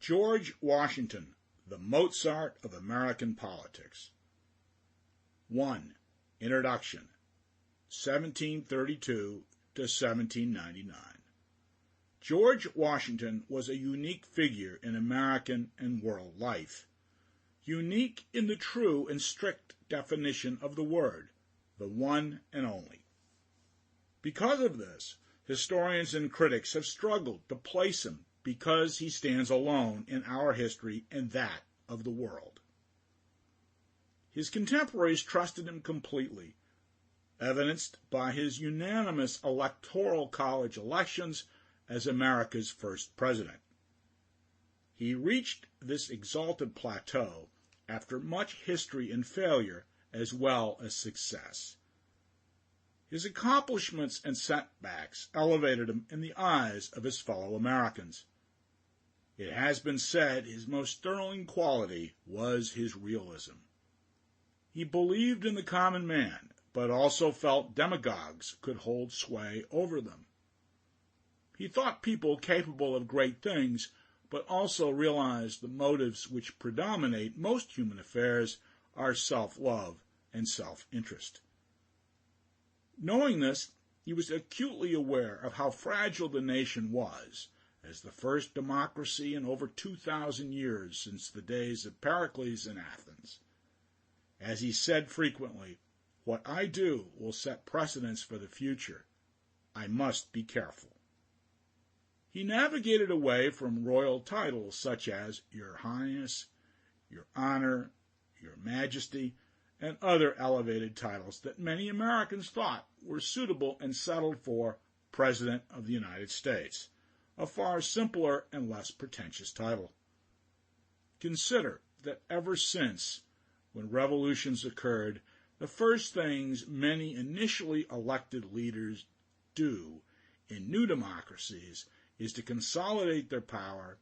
George Washington, the Mozart of American Politics. 1. Introduction, 1732 to 1799. George Washington was a unique figure in American and world life. Unique in the true and strict definition of the word, the one and only. Because of this, historians and critics have struggled to place him because he stands alone in our history and that of the world. His contemporaries trusted him completely, evidenced by his unanimous electoral college elections as America's first president. He reached this exalted plateau after much history and failure as well as success. His accomplishments and setbacks elevated him in the eyes of his fellow Americans. It has been said his most sterling quality was his realism. He believed in the common man, but also felt demagogues could hold sway over them. He thought people capable of great things, but also realized the motives which predominate most human affairs are self-love and self-interest. Knowing this, he was acutely aware of how fragile the nation was, as the first democracy in over 2,000 years since the days of Pericles in Athens. As he said frequently, "What I do will set precedents for the future. I must be careful." He navigated away from royal titles such as Your Highness, Your Honor, Your Majesty, and other elevated titles that many Americans thought were suitable and settled for President of the United States, a far simpler and less pretentious title. Consider that ever since, when revolutions occurred, the first things many initially elected leaders do in new democracies is to consolidate their power,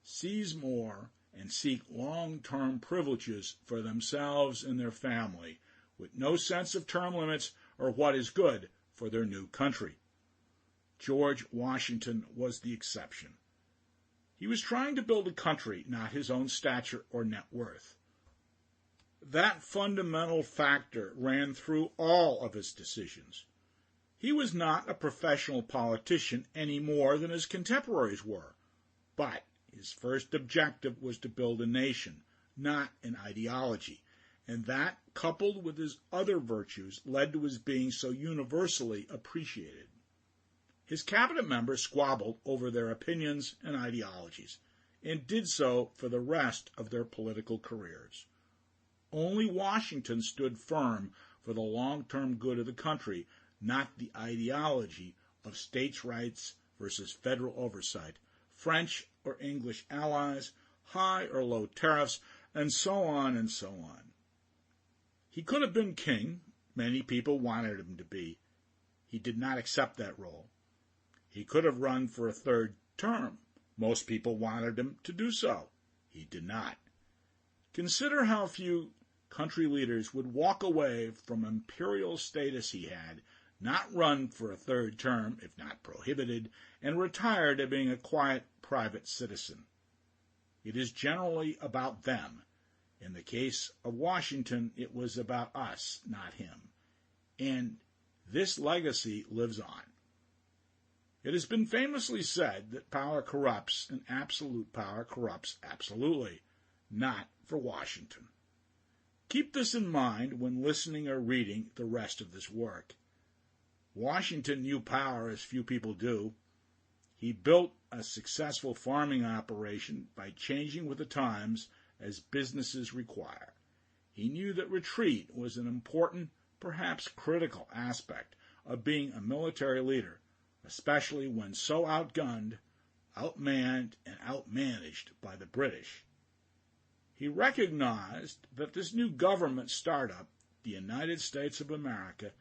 seize more, and seek long-term privileges for themselves and their family, with no sense of term limits or what is good for their new country. George Washington was the exception. He was trying to build a country, not his own stature or net worth. That fundamental factor ran through all of his decisions. He was not a professional politician any more than his contemporaries were, but his first objective was to build a nation, not an ideology, and that, coupled with his other virtues, led to his being so universally appreciated. His cabinet members squabbled over their opinions and ideologies, and did so for the rest of their political careers. Only Washington stood firm for the long-term good of the country, not the ideology of states' rights versus federal oversight, French or English allies, high or low tariffs, and so on and so on. He could have been king. Many people wanted him to be. He did not accept that role. He could have run for a third term. Most people wanted him to do so. He did not. Consider how few country leaders would walk away from imperial status he had, not run for a third term, if not prohibited, and retire to being a quiet private citizen. It is generally about them. In the case of Washington, it was about us, not him. And this legacy lives on. It has been famously said that power corrupts and absolute power corrupts absolutely, not for Washington. Keep this in mind when listening or reading the rest of this work. Washington knew power as few people do. He built a successful farming operation by changing with the times as businesses require. He knew that retreat was an important, perhaps critical aspect of being a military leader, especially when so outgunned, outmanned, and outmanaged by the British. He recognized that this new government startup, the United States of America,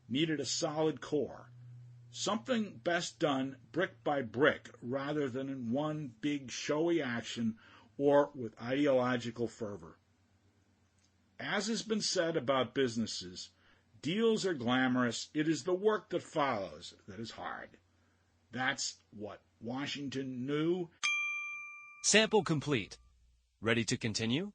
needed a solid core, something best done brick by brick rather than in one big showy action or with ideological fervor. As has been said about businesses, deals are glamorous, it is the work that follows that is hard. That's what Washington knew. Sample complete. Ready to continue?